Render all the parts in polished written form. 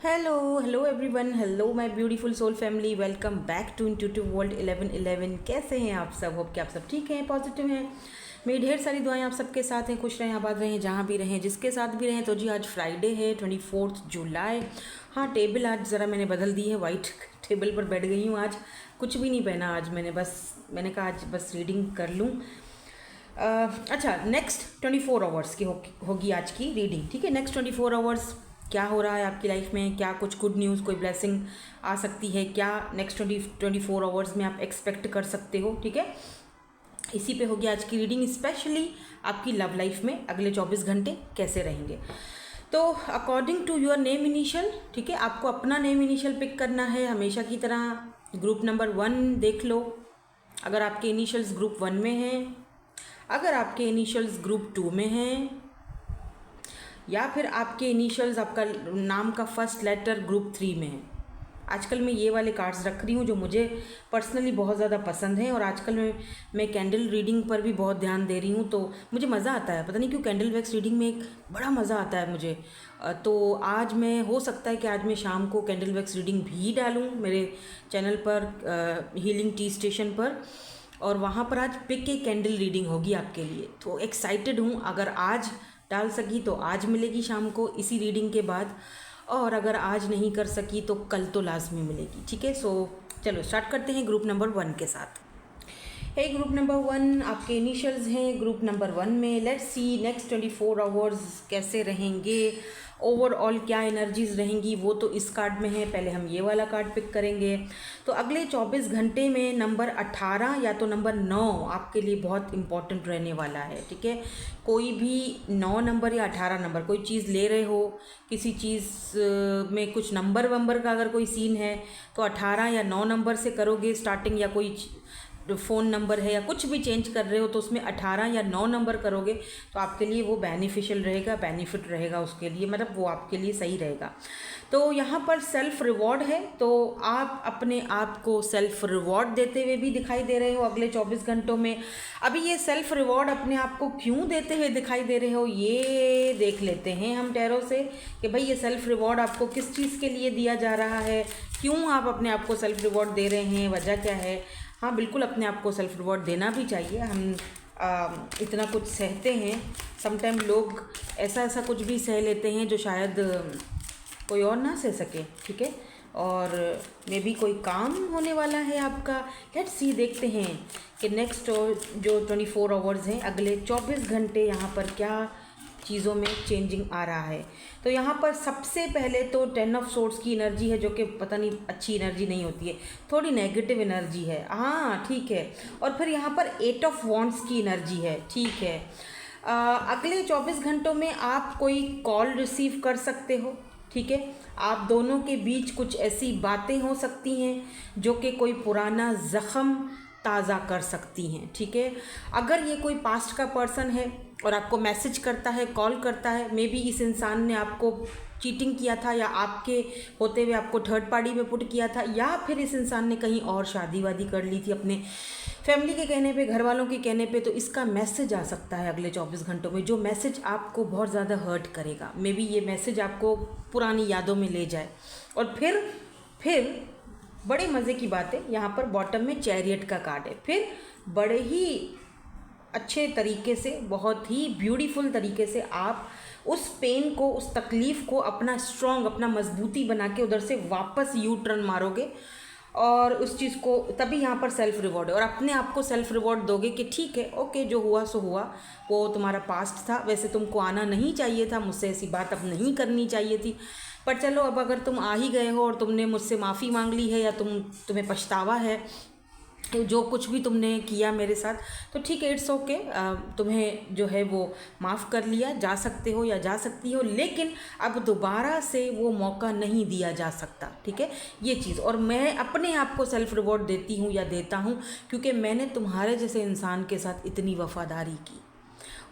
Hello everyone, hello my beautiful soul family, welcome back to intuitive world 1111। कैसे हैं आप सब? होप कि आप सब ठीक हैं, पॉजिटिव हैं। मेरी ढेर सारी दुआएं आप सबके साथ हैं। खुश रहें, आबाद रहें, जहाँ भी रहें, जिसके साथ भी रहें। तो जी आज फ्राइडे है, 24 जुलाई। हाँ, टेबल आज ज़रा मैंने बदल दी है, वाइट टेबल पर बैठ गई हूँ। आज कुछ भी नहीं पहना आज मैंने कहा आज बस रीडिंग कर लूँ। अच्छा, नेक्स्ट 24 आवर्स की होगी आज की रीडिंग, ठीक है। नेक्स्ट 24 आवर्स क्या हो रहा है आपकी लाइफ में, क्या कुछ गुड न्यूज़, कोई ब्लेसिंग आ सकती है, क्या नेक्स्ट 24 आवर्स में आप एक्सपेक्ट कर सकते हो, ठीक है। इसी पे होगी आज की रीडिंग, स्पेशली आपकी लव लाइफ में अगले 24 घंटे कैसे रहेंगे। तो according to your name initial, ठीक है, आपको अपना नेम इनिशियल पिक करना है हमेशा की तरह। ग्रुप नंबर 1 देख लो, अगर आपके इनिशियल्स ग्रुप 1 में हैं, अगर आपके इनिशियल्स ग्रुप 2 में हैं, या फिर आपके इनिशियल्स, आपका नाम का फर्स्ट लेटर ग्रुप 3 में है। आजकल मैं ये वाले कार्ड्स रख रही हूँ जो मुझे पर्सनली बहुत ज़्यादा पसंद हैं, और आजकल मैं कैंडल रीडिंग पर भी बहुत ध्यान दे रही हूँ। तो मुझे मज़ा आता है, पता नहीं क्यों कैंडल वैक्स रीडिंग में एक बड़ा मज़ा आता है मुझे। तो आज मैं, हो सकता है कि आज मैं शाम को कैंडल वैक्स रीडिंग भी डालूँ मेरे चैनल पर, हीलिंग टी स्टेशन पर, और वहाँ पर आज पिक ए कैंडल रीडिंग होगी आपके लिए। तो एक्साइटेड हूँ, अगर आज डाल सकी तो आज मिलेगी शाम को इसी रीडिंग के बाद, और अगर आज नहीं कर सकी तो कल तो लाजमी मिलेगी, ठीक है। सो चलो स्टार्ट करते हैं ग्रुप नंबर 1 के साथ। हे ग्रुप नंबर 1, आपके इनिशियल्स हैं ग्रुप नंबर 1 में। लेट्स सी नेक्स्ट 24 आवर्स कैसे रहेंगे, ओवरऑल क्या एनर्जीज रहेंगी, वो तो इस कार्ड में है। पहले हम ये वाला कार्ड पिक करेंगे। तो अगले 24 घंटे में नंबर 18 या तो नंबर 9 आपके लिए बहुत इंपॉर्टेंट रहने वाला है, ठीक है। कोई भी 9 नंबर या 18 नंबर कोई चीज़ ले रहे हो, किसी चीज़ में कुछ नंबर वंबर का अगर कोई सीन है तो 18 या 9 नंबर से करोगे स्टार्टिंग, या कोई फ़ोन नंबर है या कुछ भी चेंज कर रहे हो तो उसमें 18 या 9 नंबर करोगे तो आपके लिए वो बेनिफिशियल रहेगा, बेनिफिट रहेगा उसके लिए, मतलब वो आपके लिए सही रहेगा। तो यहाँ पर सेल्फ रिवॉर्ड है, तो आप अपने आप को सेल्फ रिवॉर्ड देते हुए भी दिखाई दे रहे हो अगले 24 घंटों में। अभी ये सेल्फ रिवॉर्ड अपने आप को क्यों देते हुए दिखाई दे रहे हो, ये देख लेते हैं हम टैरो से कि भाई ये सेल्फ रिवॉर्ड आपको किस चीज़ के लिए दिया जा रहा है, क्यों आप अपने आप को सेल्फ रिवॉर्ड दे रहे हैं, वजह क्या है। हाँ, बिल्कुल अपने आप को सेल्फ रिवॉर्ड देना भी चाहिए। हम इतना कुछ सहते हैं, समटाइम लोग ऐसा कुछ भी सह लेते हैं जो शायद कोई और ना सह सके, ठीक है। और मे बी कोई काम होने वाला है आपका। लेट्स सी, देखते हैं कि नेक्स्ट जो 24 आवर्स हैं, अगले 24 घंटे यहाँ पर क्या चीज़ों में चेंजिंग आ रहा है। तो यहाँ पर सबसे पहले तो 10 ऑफ सोर्ड्स की एनर्जी है, जो कि पता नहीं अच्छी एनर्जी नहीं होती है, थोड़ी नेगेटिव एनर्जी है, हाँ ठीक है। और फिर यहाँ पर 8 ऑफ वॉन्ड्स की एनर्जी है, ठीक है। अगले 24 घंटों में आप कोई कॉल रिसीव कर सकते हो, ठीक है। आप दोनों के बीच कुछ ऐसी बातें हो सकती हैं जो कि कोई पुराना ज़ख़म ताज़ा कर सकती हैं, ठीक है। अगर ये कोई पास्ट का पर्सन है और आपको मैसेज करता है, कॉल करता है, मे बी इस इंसान ने आपको चीटिंग किया था, या आपके होते हुए आपको थर्ड पार्टी में पुट किया था, या फिर इस इंसान ने कहीं और शादी वादी कर ली थी अपने फैमिली के कहने पे, घर वालों के कहने पे। तो इसका मैसेज आ सकता है अगले 24 घंटों में, जो मैसेज आपको बहुत ज़्यादा हर्ट करेगा। मे बी ये मैसेज आपको पुरानी यादों में ले जाए। और फिर बड़े मज़े की बात है, यहाँ पर बॉटम में चैरियट का कार्ड है। फिर बड़े ही अच्छे तरीके से, बहुत ही ब्यूटीफुल तरीके से आप उस पेन को, उस तकलीफ़ को अपना स्ट्रॉन्ग, अपना मजबूती बना के उधर से वापस यू टर्न मारोगे, और उस चीज़ को, तभी यहाँ पर सेल्फ रिवॉर्ड है। और अपने आप को सेल्फ रिवॉर्ड दोगे कि ठीक है, ओके, जो हुआ सो हुआ, वो तुम्हारा पास्ट था, वैसे तुमको आना नहीं चाहिए था, मुझसे ऐसी बात अब नहीं करनी चाहिए थी, पर चलो अब अगर तुम आ ही गए हो और तुमने मुझसे माफ़ी मांग ली है, या तुम्हें पछतावा है जो कुछ भी तुमने किया मेरे साथ, तो ठीक है, इट्स ओके, तुम्हें जो है वो माफ़ कर लिया, जा सकते हो या जा सकती हो, लेकिन अब दोबारा से वो मौका नहीं दिया जा सकता, ठीक है, ये चीज़। और मैं अपने आप को सेल्फ रिवॉर्ड देती हूँ या देता हूँ क्योंकि मैंने तुम्हारे जैसे इंसान के साथ इतनी वफ़ादारी की,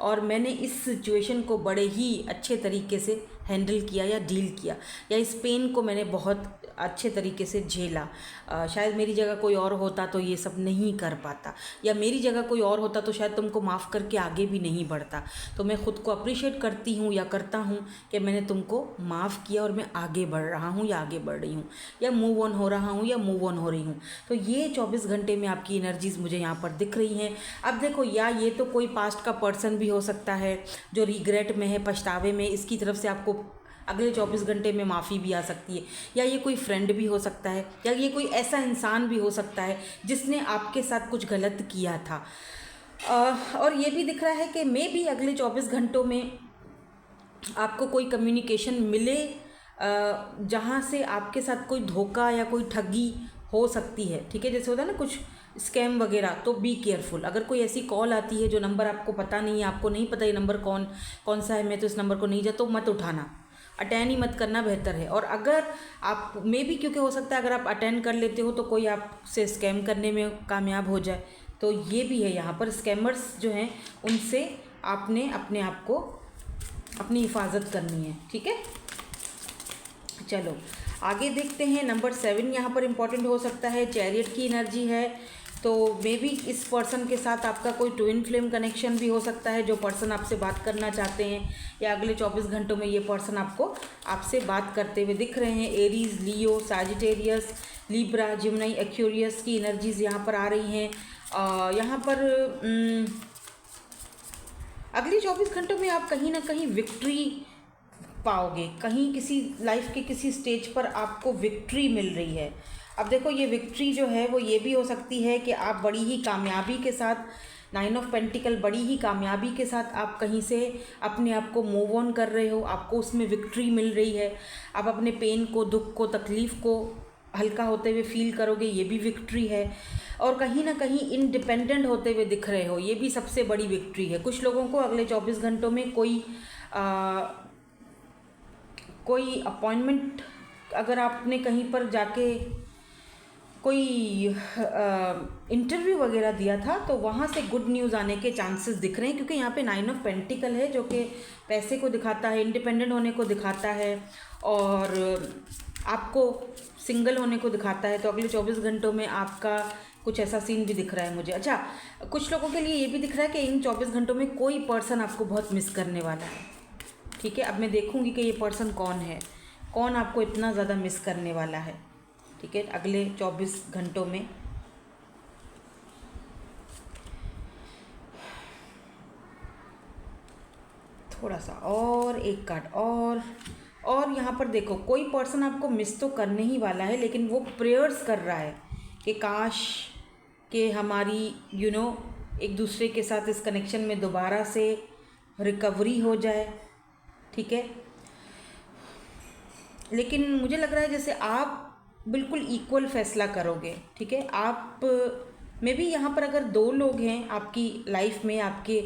और मैंने इस सिचुएशन को बड़े ही अच्छे तरीके से हैंडल किया या डील किया, या इस पेन को मैंने बहुत अच्छे तरीके से झेला। शायद मेरी जगह कोई और होता तो ये सब नहीं कर पाता, या मेरी जगह कोई और होता तो शायद तुमको माफ़ करके आगे भी नहीं बढ़ता। तो मैं ख़ुद को अप्रिशिएट करती हूँ या करता हूँ कि मैंने तुमको माफ़ किया और मैं आगे बढ़ रहा हूँ या आगे बढ़ रही हूँ, या मूव ऑन हो रहा हूँ या मूव ऑन हो रही हूँ। तो ये 24 घंटे में आपकी एनर्जीज़ मुझे यहाँ पर दिख रही हैं। अब देखो, या ये तो कोई पास्ट का पर्सन भी हो सकता है जो रिग्रेट में है, पछतावे में, इसकी तरफ से आपको अगले 24 घंटे में माफ़ी भी आ सकती है, या ये कोई फ्रेंड भी हो सकता है, या ये कोई ऐसा इंसान भी हो सकता है जिसने आपके साथ कुछ गलत किया था। और ये भी दिख रहा है कि मे भी अगले 24 घंटों में आपको कोई कम्युनिकेशन मिले जहाँ से आपके साथ कोई धोखा या कोई ठगी हो सकती है। ठीक है, जैसे होता है ना कुछ स्कैम वगैरह, तो बी केयरफुल। अगर कोई ऐसी कॉल आती है जो नंबर आपको पता नहीं है, आपको नहीं पता ये नंबर कौन सा है, मैं तो इस नंबर को नहीं जा, तो मत उठाना, अटेंड ही मत करना बेहतर है। और अगर आप मे भी, क्योंकि हो सकता है अगर आप अटेंड कर लेते हो तो कोई आपसे स्कैम करने में कामयाब हो जाए, तो ये भी है। यहाँ पर स्कैमर्स जो हैं उनसे आपने अपने आप को, अपनी हिफाजत करनी है। ठीक है, चलो आगे देखते हैं। नंबर 7 यहाँ पर इम्पॉर्टेंट हो सकता है, चैरियट की एनर्जी है। तो मे बी इस पर्सन के साथ आपका कोई ट्विन फ्लेम कनेक्शन भी हो सकता है। जो पर्सन आपसे बात करना चाहते हैं या अगले 24 घंटों में ये पर्सन आपसे बात करते हुए दिख रहे हैं। एरीज, लियो, सैजिटेरियस, लिब्रा, जिम्नाई, एक्वेरियस की एनर्जीज़ यहाँ पर आ रही हैं। यहाँ पर अगले 24 घंटों में आप कहीं ना कहीं विक्ट्री पाओगे, कहीं किसी लाइफ के किसी स्टेज पर आपको विक्ट्री मिल रही है। अब देखो, ये विक्ट्री जो है वो ये भी हो सकती है कि आप बड़ी ही कामयाबी के साथ, 9 ऑफ पेंटिकल, बड़ी ही कामयाबी के साथ आप कहीं से अपने आप को मूव ऑन कर रहे हो, आपको उसमें विक्ट्री मिल रही है। आप अपने पेन को, दुख को, तकलीफ़ को हल्का होते हुए फील करोगे, ये भी विक्ट्री है। और कहीं ना कहीं इंडिपेंडेंट होते हुए दिख रहे हो, ये भी सबसे बड़ी विक्ट्री है। कुछ लोगों को अगले 24 घंटों में कोई अपॉइंटमेंट, अगर आपने कहीं पर जाके कोई इंटरव्यू वगैरह दिया था तो वहाँ से गुड न्यूज़ आने के चांसेस दिख रहे हैं, क्योंकि यहाँ पे 9 ऑफ पेंटिकल है जो कि पैसे को दिखाता है, इंडिपेंडेंट होने को दिखाता है और आपको सिंगल होने को दिखाता है। तो अगले 24 घंटों में आपका कुछ ऐसा सीन भी दिख रहा है मुझे। अच्छा, कुछ लोगों के लिए ये भी दिख रहा है कि इन 24 घंटों में कोई पर्सन आपको बहुत मिस करने वाला है। ठीक है, अब मैं देखूंगी कि ये पर्सन कौन है, कौन आपको इतना ज़्यादा मिस करने वाला है। ठीक है, अगले 24 घंटों में। थोड़ा सा और एक कार्ड और यहाँ पर देखो, कोई पर्सन आपको मिस तो करने ही वाला है, लेकिन वो प्रेयर्स कर रहा है कि काश कि हमारी एक दूसरे के साथ इस कनेक्शन में दोबारा से रिकवरी हो जाए। ठीक है, लेकिन मुझे लग रहा है जैसे आप बिल्कुल इक्वल फैसला करोगे। ठीक है, आप में भी यहाँ पर अगर 2 लोग हैं आपकी लाइफ में, आपके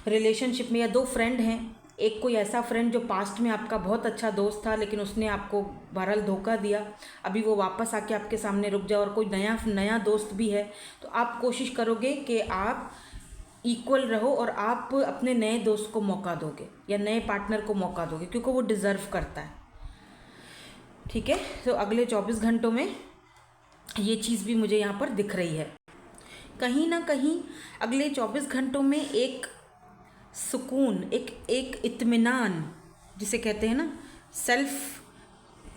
रिलेशनशिप में, या 2 फ्रेंड हैं, एक कोई ऐसा फ्रेंड जो पास्ट में आपका बहुत अच्छा दोस्त था लेकिन उसने आपको बहरहाल धोखा दिया, अभी वो वापस आके आपके सामने रुक जाए, और कोई नया दोस्त भी है, तो आप कोशिश करोगे कि आप इक्वल रहो और आप अपने नए दोस्त को मौका दोगे या नए पार्टनर को मौका दोगे, क्योंकि वो डिज़र्व करता है। ठीक है, तो अगले 24 घंटों में ये चीज़ भी मुझे यहाँ पर दिख रही है। कहीं ना कहीं अगले 24 घंटों में एक सुकून, एक इत्मीनान, जिसे कहते हैं ना सेल्फ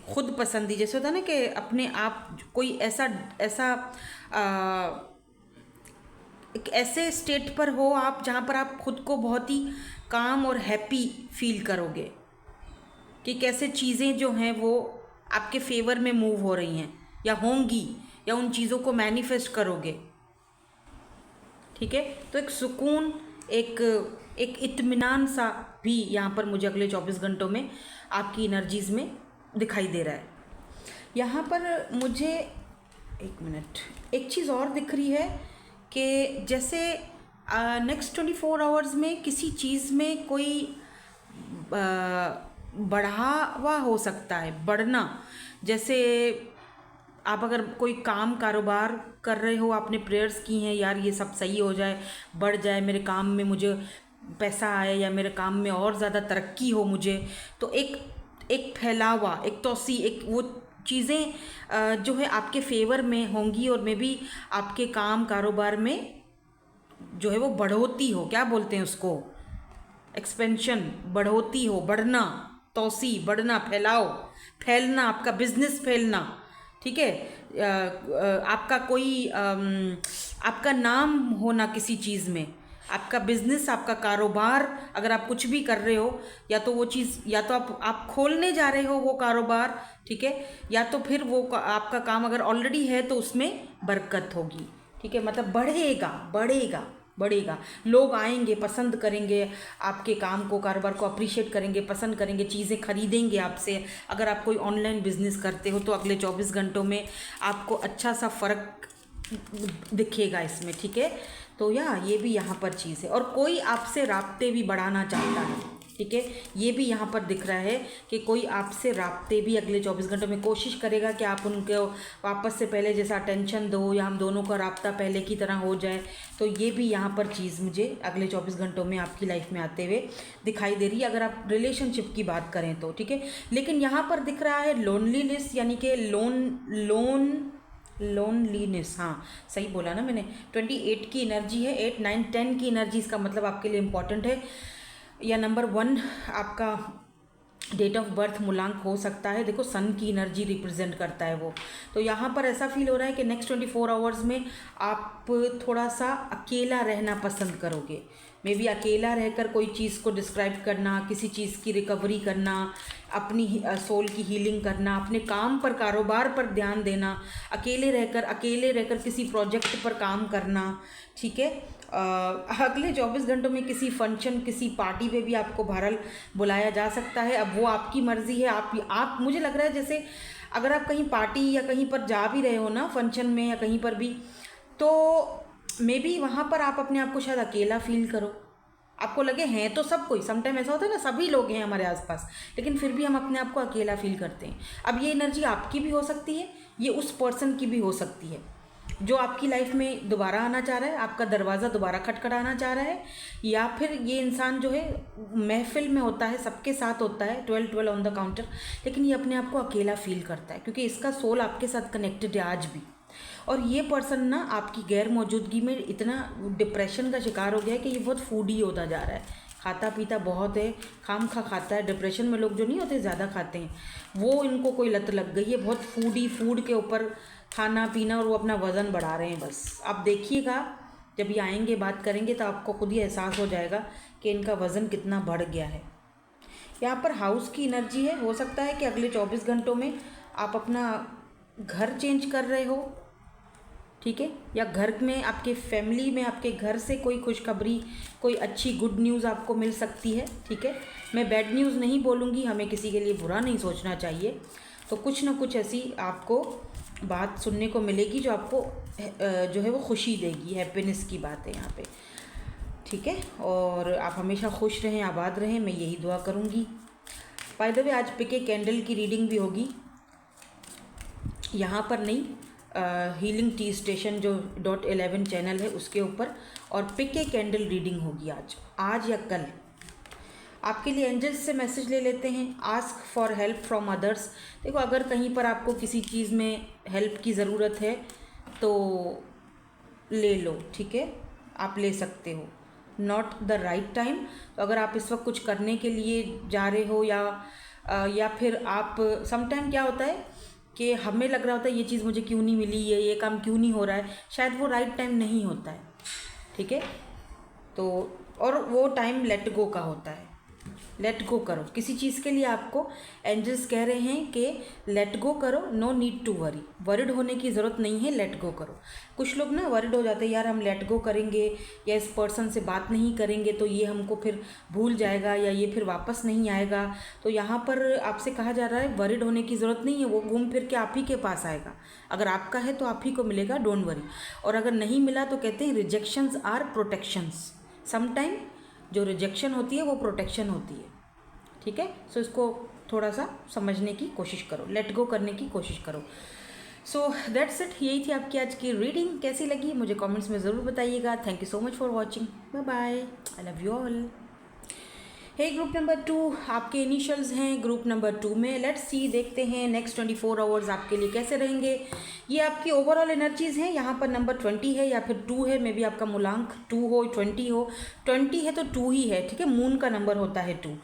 खुद पसंदी, जैसे होता है ना कि अपने आप कोई एक ऐसे स्टेट पर हो आप जहाँ पर आप खुद को बहुत ही काम और हैप्पी फील करोगे कि कैसे चीज़ें जो हैं वो आपके फेवर में मूव हो रही हैं या होंगी, या उन चीज़ों को मैनिफेस्ट करोगे। ठीक है, तो एक सुकून, एक इत्मीनान सा भी यहाँ पर मुझे अगले 24 घंटों में आपकी एनर्जीज़ में दिखाई दे रहा है। यहाँ पर मुझे एक चीज़ और दिख रही है कि जैसे नेक्स्ट 24 आवर्स में किसी चीज़ में कोई बढ़ावा हो सकता है, बढ़ना। जैसे आप अगर कोई काम कारोबार कर रहे हो, आपने प्रेयर्स की हैं, यार ये सब सही हो जाए, बढ़ जाए मेरे काम में, मुझे पैसा आए या मेरे काम में और ज़्यादा तरक्की हो मुझे, तो एक फैलावा, एक तोसी, एक वो चीज़ें जो है आपके फेवर में होंगी और मे बी आपके काम कारोबार में जो है वो बढ़ोती हो, क्या बोलते हैं उसको, एक्सपेंशन, बढ़ोती हो, बढ़ना, तोसी, बढ़ना, फैलना, आपका बिजनेस फैलना, ठीक है। आपका कोई आपका नाम होना किसी चीज़ में, आपका बिजनेस, आपका कारोबार, अगर आप कुछ भी कर रहे हो, या तो वो चीज़, या तो आप खोलने जा रहे हो वो कारोबार, ठीक है, या तो फिर वो आपका काम अगर ऑलरेडी है तो उसमें बरकत होगी, ठीक है। मतलब बढ़ेगा बढ़ेगा बढ़ेगा, लोग आएंगे, पसंद करेंगे आपके काम को, कारोबार को अप्रिशिएट करेंगे, पसंद करेंगे, चीज़ें खरीदेंगे आपसे। अगर आप कोई ऑनलाइन बिजनेस करते हो तो अगले 24 घंटों में आपको अच्छा सा फ़र्क दिखेगा इसमें, ठीक है। तो ये भी यहाँ पर चीज़ है। और कोई आपसे राब्ते भी बढ़ाना चाहता है, ठीक है, ये भी यहाँ पर दिख रहा है कि कोई आपसे राब्ते भी अगले 24 घंटों में कोशिश करेगा कि आप उनको वापस से पहले जैसा अटेंशन दो, या हम दोनों का राब्ता पहले की तरह हो जाए। तो ये भी यहाँ पर चीज़ मुझे अगले 24 घंटों में आपकी लाइफ में आते हुए दिखाई दे रही है, अगर आप रिलेशनशिप की बात करें तो, ठीक है। लेकिन यहाँ पर दिख रहा है लोनलीनेस, यानी कि लोनलीनेस, हाँ सही बोला ना मैंने। 28 की एनर्जी है, 8, 9, 10 की एनर्जी, इसका मतलब आपके लिए इम्पॉर्टेंट है। या नंबर 1 आपका डेट ऑफ बर्थ मूलांक हो सकता है, देखो सन की एनर्जी रिप्रेजेंट करता है वो। तो यहाँ पर ऐसा फील हो रहा है कि नेक्स्ट 24 आवर्स में आप थोड़ा सा अकेला रहना पसंद करोगे। मे बी अकेला रहकर कोई चीज़ को डिस्क्राइब करना, किसी चीज़ की रिकवरी करना, अपनी सोल की हीलिंग करना, अपने काम पर, कारोबार पर ध्यान देना, अकेले रहकर किसी प्रोजेक्ट पर काम करना, ठीक है। अगले 24 घंटों में किसी फंक्शन, किसी पार्टी पे भी आपको बहरहाल बुलाया जा सकता है। अब वो आपकी मर्ज़ी है। आप मुझे लग रहा है जैसे अगर आप कहीं पार्टी या कहीं पर जा भी रहे हो ना, फंक्शन में या कहीं पर भी, तो मे बी वहाँ पर आप अपने आप को शायद अकेला फील करो, आपको लगे हैं तो सब कोई, समटाइम ऐसा होता है ना, सभी लोग हैं हमारे आसपास, लेकिन फिर भी हम अपने आप को अकेला फील करते हैं। अब ये एनर्जी आपकी भी हो सकती है, ये उस पर्सन की भी हो सकती है जो आपकी लाइफ में दोबारा आना चाह रहा है, आपका दरवाज़ा दोबारा खटखटाना चाह रहा है, या फिर ये इंसान जो है महफिल में होता है, सबके साथ होता है, 12 ऑन द काउंटर, लेकिन ये अपने आप को अकेला फील करता है क्योंकि इसका सोल आपके साथ कनेक्टेड है आज भी। और ये पर्सन ना आपकी गैर मौजूदगी में इतना डिप्रेशन का शिकार हो गया है कि ये बहुत फूडी होता जा रहा है, खाता पीता बहुत है, खाम खा खाता है। डिप्रेशन में लोग जो नहीं होते ज़्यादा खाते हैं, वो इनको कोई लत लग गई है, बहुत फूड के ऊपर खाना पीना, और वो अपना वज़न बढ़ा रहे हैं बस। आप देखिएगा जब ये आएंगे, बात करेंगे, तो आपको खुद ही एहसास हो जाएगा कि इनका वज़न कितना बढ़ गया है। यहाँ पर हाउस की एनर्जी है, हो सकता है कि अगले 24 घंटों में आप अपना घर चेंज कर रहे हो, ठीक है, या घर में आपके फैमिली में आपके घर से कोई खुशखबरी, कोई अच्छी गुड न्यूज़ आपको मिल सकती है, ठीक है। मैं बैड न्यूज़ नहीं बोलूँगी, हमें किसी के लिए बुरा नहीं सोचना चाहिए। तो कुछ ना कुछ ऐसी आपको बात सुनने को मिलेगी जो आपको जो है वो खुशी देगी, हैप्पीनेस की बात है यहाँ पे, ठीक है। और आप हमेशा खुश रहें, आबाद रहें, मैं यही दुआ करूँगी। बाय द वे आज पिके कैंडल की रीडिंग भी होगी, यहाँ पर नहीं, हीलिंग टी स्टेशन जो .11 चैनल है उसके ऊपर, और पिके कैंडल रीडिंग होगी आज या कल। आपके लिए एंजल्स से मैसेज ले लेते हैं। Ask for help from others. देखो अगर कहीं पर आपको किसी चीज़ में हेल्प की ज़रूरत है तो ले लो, ठीक है, आप ले सकते हो। नॉट द राइट टाइम, तो अगर आप इस वक्त कुछ करने के लिए जा रहे हो, या फिर आप समटाइम क्या होता है कि हमें लग रहा होता है ये चीज़ मुझे क्यों नहीं मिली, ये काम क्यों नहीं हो रहा है, शायद वो राइट टाइम नहीं होता है, ठीक है। तो और वो टाइम लेट गो का होता है, लेट गो करो किसी चीज़ के लिए। आपको एंजल्स कह रहे हैं कि लेट गो करो, no need to worry, worried होने की ज़रूरत नहीं है, लेट गो करो। कुछ लोग ना वरिड हो जाते हैं, यार हम लेट गो करेंगे या इस पर्सन से बात नहीं करेंगे तो ये हमको फिर भूल जाएगा या ये फिर वापस नहीं आएगा। तो यहाँ पर आपसे कहा जा रहा है वरिड होने की ज़रूरत नहीं है, वो घूम फिर के आप ही के पास आएगा। अगर आपका है तो आप ही को मिलेगा, डोंट वरी। और अगर नहीं मिला तो कहते हैं रिजेक्शंस आर प्रोटेक्शंस। समटाइम जो रिजेक्शन होती है वो प्रोटेक्शन होती है, ठीक है। सो इसको थोड़ा सा समझने की कोशिश करो, लेट गो करने की कोशिश करो। सो दैट्स इट, यही थी आपकी आज की रीडिंग। कैसी लगी मुझे कमेंट्स में ज़रूर बताइएगा। Thank you so much for watching. Bye bye, I love you all. Hey group number 2, आपके इनिशियल्स हैं ग्रुप नंबर 2 में। लेट्स सी, देखते हैं नेक्स्ट 24 आवर्स आपके लिए कैसे रहेंगे। ये आपकी ओवरऑल एनर्जीज़ हैं। यहाँ पर नंबर 20 है या फिर 2 है, मे बी आपका मूलांक 2 हो 20 हो। 20 है तो 2 ही है, ठीक है, मून का नंबर होता है 2।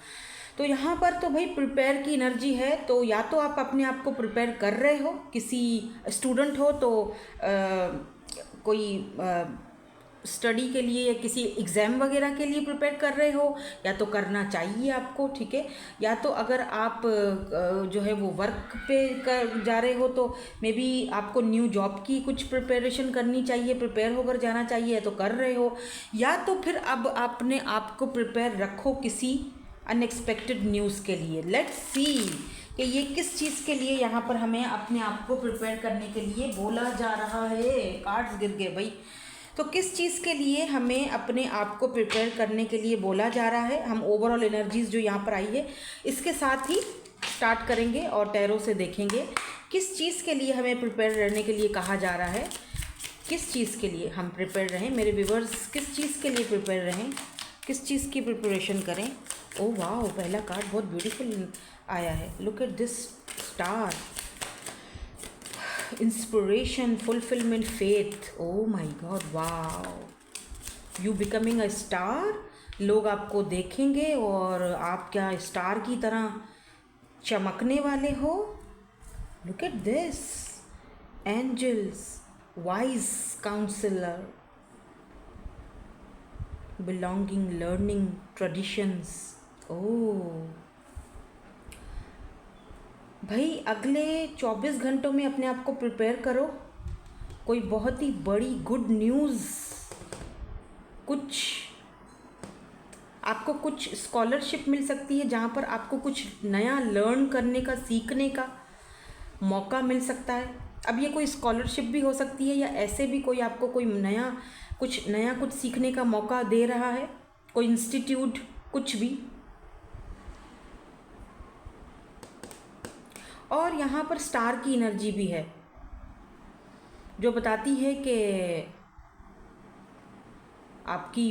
तो यहाँ पर तो भाई प्रिपेयर की एनर्जी है। तो या तो आप अपने आप को प्रिपेयर कर रहे हो, किसी स्टूडेंट हो तो कोई स्टडी के लिए या किसी एग्ज़ाम वगैरह के लिए प्रिपेयर कर रहे हो, या तो करना चाहिए आपको, ठीक है। या तो अगर आप जो है वो वर्क पे कर जा रहे हो तो मे बी आपको न्यू जॉब की कुछ प्रिपरेशन करनी चाहिए, प्रिपेयर होकर जाना चाहिए, तो कर रहे हो। या तो फिर अब अपने आप को प्रिपेयर रखो किसी अनएक्सपेक्टेड न्यूज़ के लिए। लेट्स सी कि ये किस चीज़ के लिए यहाँ पर हमें अपने आप को प्रिपेयर करने के लिए बोला जा रहा है। कार्ड्स गिर गए भाई। तो किस चीज़ के लिए हमें अपने आप को प्रिपेयर करने के लिए बोला जा रहा है। हम ओवरऑल एनर्जीज़ जो यहाँ पर आई है इसके साथ ही स्टार्ट करेंगे और टैरो से देखेंगे किस चीज़ के लिए हमें प्रिपेयर रहने के लिए कहा जा रहा है। किस चीज़ के लिए हम प्रिपेयर रहें मेरे व्यूअर्स, किस चीज़ के लिए प्रिपेयर रहें, किस चीज़ की प्रिपरेशन करें। ओ वाह, पहला कार्ड बहुत ब्यूटीफुल आया है। Look at this star, inspiration, fulfilment, faith. Oh my God, वाह, यू बिकमिंग अ स्टार। लोग आपको देखेंगे और आप क्या स्टार की तरह चमकने वाले हो। Look at this, angels, wise counsellor, belonging, learning, traditions. Oh भाई, अगले 24 घंटों में अपने आप को प्रिपेयर करो। कोई बहुत ही बड़ी गुड न्यूज़, कुछ आपको कुछ स्कॉलरशिप मिल सकती है जहाँ पर आपको कुछ नया लर्न करने का, सीखने का मौका मिल सकता है। अब ये कोई स्कॉलरशिप भी हो सकती है या ऐसे भी कोई आपको कोई नया कुछ सीखने का मौका दे रहा है, कोई इंस्टीट्यूट, कुछ भी। और यहाँ पर स्टार की एनर्जी भी है जो बताती है कि आपकी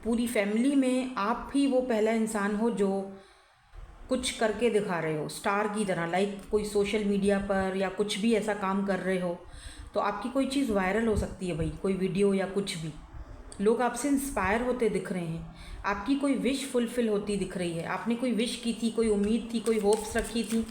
पूरी फैमिली में आप ही वो पहला इंसान हो जो कुछ करके दिखा रहे हो स्टार की तरह। लाइक कोई सोशल मीडिया पर या कुछ भी ऐसा काम कर रहे हो तो आपकी कोई चीज़ वायरल हो सकती है भाई, कोई वीडियो या कुछ भी। लोग आपसे इंस्पायर होते दिख रहे हैं, आपकी कोई विश फुलफ़िल होती दिख रही है। आपने कोई विश की थी, कोई उम्मीद थी, कोई होप्स रखी थी,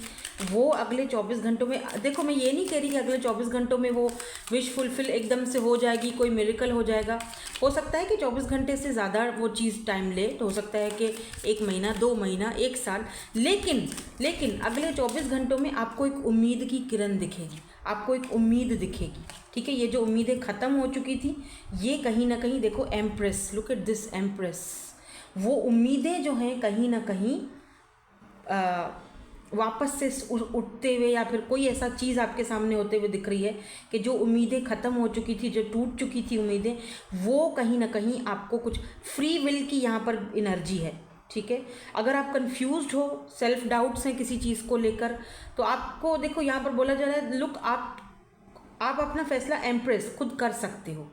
वो अगले 24 घंटों में, देखो मैं ये नहीं कह रही कि अगले 24 घंटों में वो विश फुलफ़िल एकदम से हो जाएगी, कोई मिरेकल हो जाएगा। हो सकता है कि 24 घंटे से ज़्यादा वो चीज़ टाइम ले, तो हो सकता है कि 1 महीना, 2 महीना, 1 साल, लेकिन अगले 24 घंटों में आपको एक उम्मीद की किरण दिखेगी, आपको एक उम्मीद दिखेगी, ठीक है। ये जो उम्मीदें ख़त्म हो चुकी थी, ये कहीं ना कहीं देखो, empress, look at this empress, वो उम्मीदें जो हैं कहीं ना कहीं वापस से उठते हुए या फिर कोई ऐसा चीज़ आपके सामने होते हुए दिख रही है कि जो उम्मीदें ख़त्म हो चुकी थी, जो टूट चुकी थी उम्मीदें, वो कहीं ना कहीं आपको कुछ फ्री विल की यहाँ पर एनर्जी है, ठीक है। अगर आप कंफ्यूज्ड हो, सेल्फ डाउट्स हैं किसी चीज़ को लेकर, तो आपको देखो यहाँ पर बोला जा रहा है, लुक, आप अपना फैसला एम्प्रेस खुद कर सकते हो।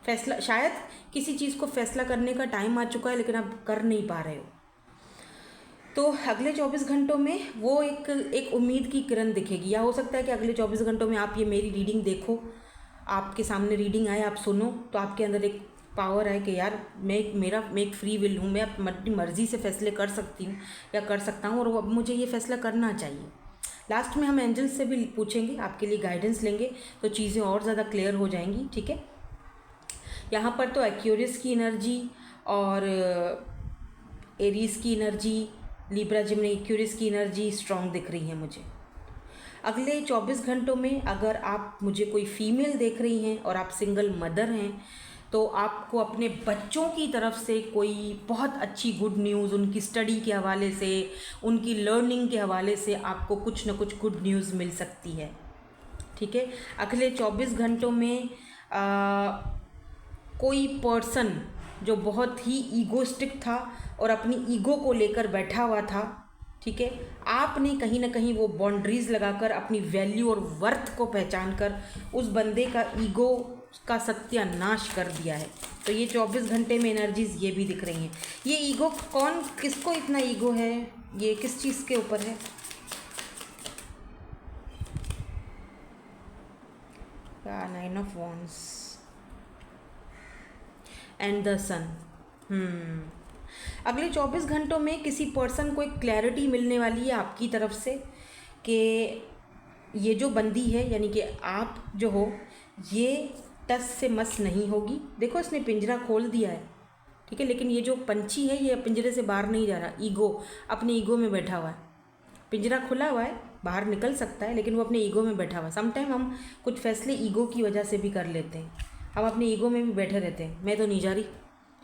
फैसला, शायद किसी चीज़ को फैसला करने का टाइम आ चुका है लेकिन आप कर नहीं पा रहे हो, तो अगले 24 घंटों में वो एक उम्मीद की किरण दिखेगी। या हो सकता है कि अगले 24 घंटों में आप ये मेरी रीडिंग देखो, आपके सामने रीडिंग आए, आप सुनो, तो आपके अंदर एक पावर है कि यार मैं एक फ्री विल हूँ, मैं अपनी मर्ज़ी से फैसले कर सकती हूँ या कर सकता हूँ, और अब मुझे ये फैसला करना चाहिए। लास्ट में हम एंजल्स से भी पूछेंगे, आपके लिए गाइडेंस लेंगे, तो चीज़ें और ज़्यादा क्लियर हो जाएंगी, ठीक है। यहाँ पर तो एक्यूरियस की एनर्जी और एरीज की एनर्जी, लिब्रा, जिमिनी, एक्यूरियस की एनर्जी स्ट्रॉन्ग दिख रही है मुझे। अगले 24 घंटों में अगर आप मुझे कोई फीमेल देख रही हैं और आप सिंगल मदर हैं, तो आपको अपने बच्चों की तरफ से कोई बहुत अच्छी गुड न्यूज़, उनकी स्टडी के हवाले से, उनकी लर्निंग के हवाले से आपको कुछ ना कुछ गुड न्यूज़ मिल सकती है, ठीक है। अगले 24 घंटों में कोई पर्सन जो बहुत ही ईगोस्टिक था और अपनी ईगो को लेकर बैठा हुआ था, ठीक है, आपने कहीं ना कहीं वो बाउंड्रीज लगाकर अपनी वैल्यू और वर्थ को पहचान कर उस बंदे का ईगो का सत्यानाश कर दिया है। तो ये 24 घंटे में एनर्जीज ये भी दिख रही हैं। ये ईगो कौन, किसको इतना ईगो है, ये किस चीज़ के ऊपर है? Nine of wands and the sun. अगले 24 घंटों में किसी पर्सन को एक क्लैरिटी मिलने वाली है आपकी तरफ से कि ये जो बंदी है, यानी कि आप जो हो, ये टस से मस नहीं होगी। देखो इसने पिंजरा खोल दिया है, ठीक है, लेकिन ये जो पंछी है ये पिंजरे से बाहर नहीं जा रहा। ईगो, अपने ईगो में बैठा हुआ है। पिंजरा खुला हुआ है, बाहर निकल सकता है, लेकिन वो अपने ईगो में बैठा हुआ है। समटाइम हम कुछ फैसले ईगो की वजह से भी कर लेते हैं। हम अपने ईगो में भी बैठे रहते हैं, मैं तो नहीं जा रही,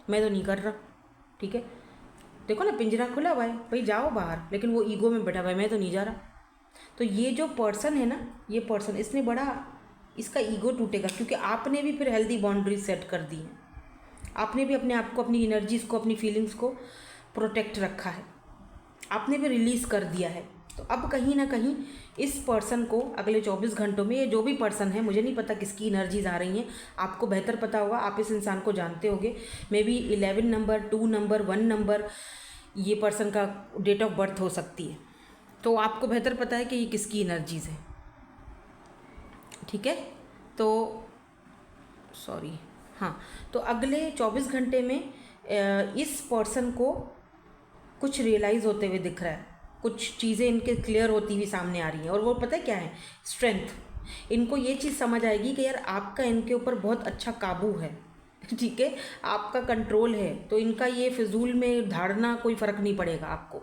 मैं तो नहीं कर रहा, ठीक है। देखो ना, पिंजरा खुला हुआ है, भाई जाओ बाहर, लेकिन वो ईगो में बैठा हुआ है, मैं तो नहीं जा रहा। तो ये जो पर्सन है ना, ये पर्सन, इसने बड़ा, इसका ईगो टूटेगा, क्योंकि आपने भी फिर हेल्दी बाउंड्रीज सेट कर दी है। आपने भी अपने आप को, अपनी एनर्जीज को, अपनी फीलिंग्स को प्रोटेक्ट रखा है, आपने भी रिलीज़ कर दिया है। तो अब कहीं ना कहीं इस पर्सन को अगले 24 घंटों में, ये जो भी पर्सन है, मुझे नहीं पता किसकी एनर्जीज आ रही हैं, आपको बेहतर पता होगा, आप इस इंसान को जानते होगे। May be 11 number, 2 number, 1 number ये पर्सन का डेट ऑफ बर्थ हो सकती है। तो आपको बेहतर पता है कि ये किसकी एनर्जीज है, ठीक है। तो सॉरी, हाँ, तो अगले 24 घंटे में इस पर्सन को कुछ रियलाइज़ होते हुए दिख रहा है, कुछ चीज़ें इनके क्लियर होती हुई सामने आ रही हैं। और वो पता है क्या है? स्ट्रेंथ। इनको ये चीज़ समझ आएगी कि यार आपका इनके ऊपर बहुत अच्छा काबू है, ठीक है, आपका कंट्रोल है। तो इनका ये फिजूल में धाड़ना कोई फ़र्क नहीं पड़ेगा आपको।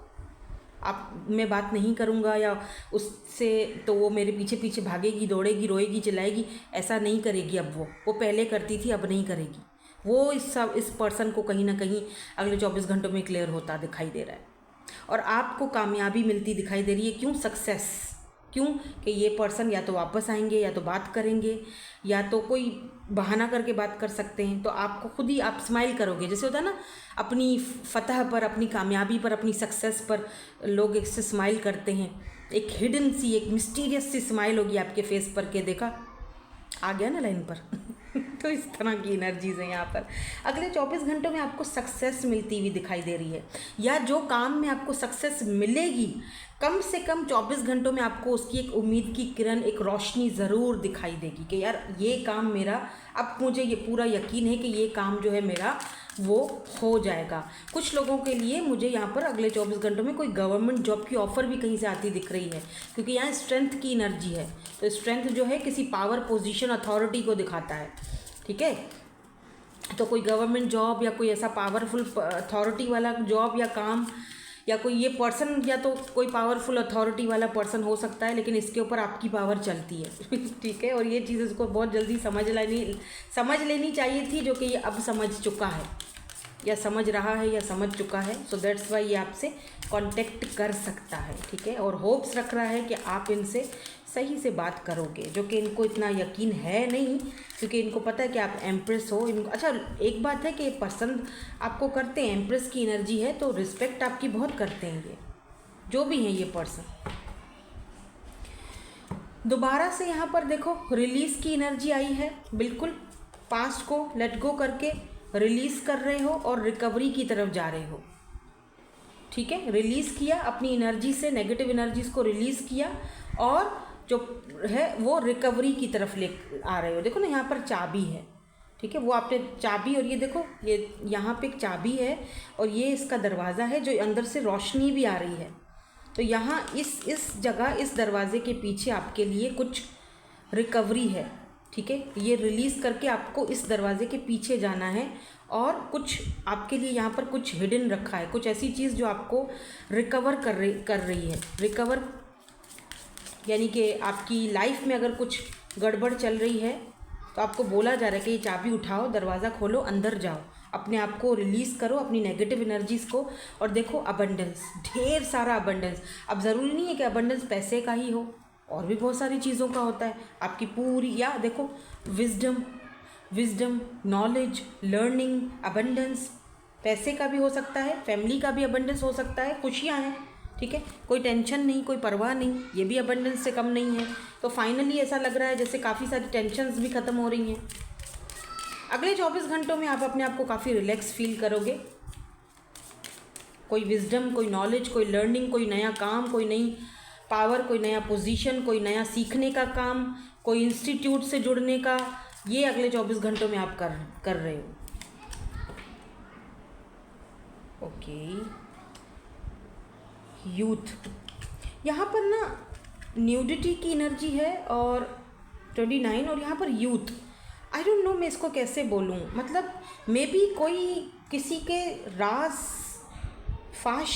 आप, मैं बात नहीं करूँगा या उससे, तो वो मेरे पीछे पीछे भागेगी, दौड़ेगी, रोएगी, चिल्लाएगी, ऐसा नहीं करेगी। अब वो पहले करती थी, अब नहीं करेगी। वो इस पर्सन को कहीं ना कहीं अगले 24 घंटों में क्लियर होता दिखाई दे रहा है। और आपको कामयाबी मिलती दिखाई दे रही है। क्यों? सक्सेस। क्यों? कि ये पर्सन या तो वापस आएंगे, या तो बात करेंगे, या तो कोई बहाना करके बात कर सकते हैं। तो आपको खुद ही, आप स्माइल करोगे, जैसे होता है ना, अपनी फतह पर, अपनी कामयाबी पर, अपनी सक्सेस पर लोग इससे स्माइल करते हैं। एक हिडन सी, एक मिस्टीरियस सी स्माइल होगी आपके फेस पर के देखा आ गया ना लाइन पर। तो इस तरह की एनर्जीज हैं यहाँ पर। अगले 24 घंटों में आपको सक्सेस मिलती हुई दिखाई दे रही है, या जो काम में आपको सक्सेस मिलेगी, कम से कम 24 घंटों में आपको उसकी एक उम्मीद की किरण, एक रोशनी ज़रूर दिखाई देगी कि यार ये काम मेरा, अब मुझे ये पूरा यकीन है कि ये काम जो है मेरा वो हो जाएगा। कुछ लोगों के लिए मुझे यहाँ पर अगले 24 घंटों में कोई गवर्नमेंट जॉब की ऑफ़र भी कहीं से आती दिख रही है, क्योंकि यहाँ स्ट्रेंथ की एनर्जी है। तो स्ट्रेंथ जो है किसी पावर, पोजीशन, अथॉरिटी को दिखाता है, ठीक है। तो कोई गवर्नमेंट जॉब या कोई ऐसा पावरफुल अथॉरिटी वाला जॉब या काम, या कोई ये पर्सन, या तो कोई पावरफुल अथॉरिटी वाला पर्सन हो सकता है, लेकिन इसके ऊपर आपकी पावर चलती है, ठीक है। और ये चीज़ इसको बहुत जल्दी समझ लेनी चाहिए थी, जो कि ये अब समझ चुका है, या समझ रहा है, या समझ चुका है। सो दैट्स वाई ये आपसे कांटेक्ट कर सकता है, ठीक है। और होप्स रख रहा है कि आप इनसे सही से बात करोगे, जो कि इनको इतना यकीन है नहीं, क्योंकि इनको पता है कि आप एम्प्रेस हो। इनको अच्छा, एक बात है कि पसंद आपको करते हैं, एम्प्रेस की एनर्जी है, तो रिस्पेक्ट आपकी बहुत करते हैं ये जो भी हैं ये पर्सन। दोबारा से यहाँ पर देखो, रिलीज़ की एनर्जी आई है। बिल्कुल पास्ट को लेट गो करके रिलीज़ कर रहे हो और रिकवरी की तरफ जा रहे हो, ठीक है। रिलीज़ किया अपनी एनर्जी से, नेगेटिव एनर्जीज़ को रिलीज़ किया, और जो है वो रिकवरी की तरफ ले आ रहे हो। देखो ना, यहाँ पर चाबी है, ठीक है, वो आपने चाबी, और ये देखो, ये यहाँ पे एक चाबी है, और ये इसका दरवाज़ा है, जो अंदर से रोशनी भी आ रही है। तो यहाँ इस जगह, इस दरवाजे के पीछे आपके लिए कुछ रिकवरी है, ठीक है। ये रिलीज़ करके आपको इस दरवाजे के पीछे जाना है, और कुछ आपके लिए यहाँ पर कुछ हिडन रखा है, कुछ ऐसी चीज़ जो आपको रिकवर कर रही है। रिकवर यानी कि आपकी लाइफ में अगर कुछ गड़बड़ चल रही है, तो आपको बोला जा रहा है कि ये चाबी उठाओ, दरवाज़ा खोलो, अंदर जाओ, अपने आप को रिलीज़ करो, अपनी नेगेटिव एनर्जीज़ को। और देखो अबंडेंस, ढेर सारा अबंडेंस। अब ज़रूरी नहीं है कि अबंडेंस पैसे का ही हो, और भी बहुत सारी चीज़ों का होता है। आपकी पूरी, या देखो, विजडम, नॉलेज, लर्निंग, अबंडेंस, पैसे का भी हो सकता है, फैमिली का भी अबंडेंस हो सकता है, खुशियाँ हैं, ठीक है, कोई टेंशन नहीं, कोई परवाह नहीं, ये भी अबंडेंस से कम नहीं है। तो फाइनली ऐसा लग रहा है जैसे काफ़ी सारी टेंशन्स भी ख़त्म हो रही हैं। अगले 24 घंटों में आप अपने आप को काफ़ी रिलैक्स फील करोगे। कोई विजडम, कोई नॉलेज, कोई लर्निंग, कोई नया काम, कोई नई पावर, कोई नया पोजीशन, कोई नया सीखने का काम, कोई इंस्टीट्यूट से जुड़ने का, ये अगले 24 घंटों में आप कर रहे हो। ओके, यूथ, यहाँ पर ना न्यूडिटी की एनर्जी है और 29 और यहाँ पर यूथ। आई डोंट नो मैं इसको कैसे बोलूँ, मतलब मे बी कोई किसी के राज फाश।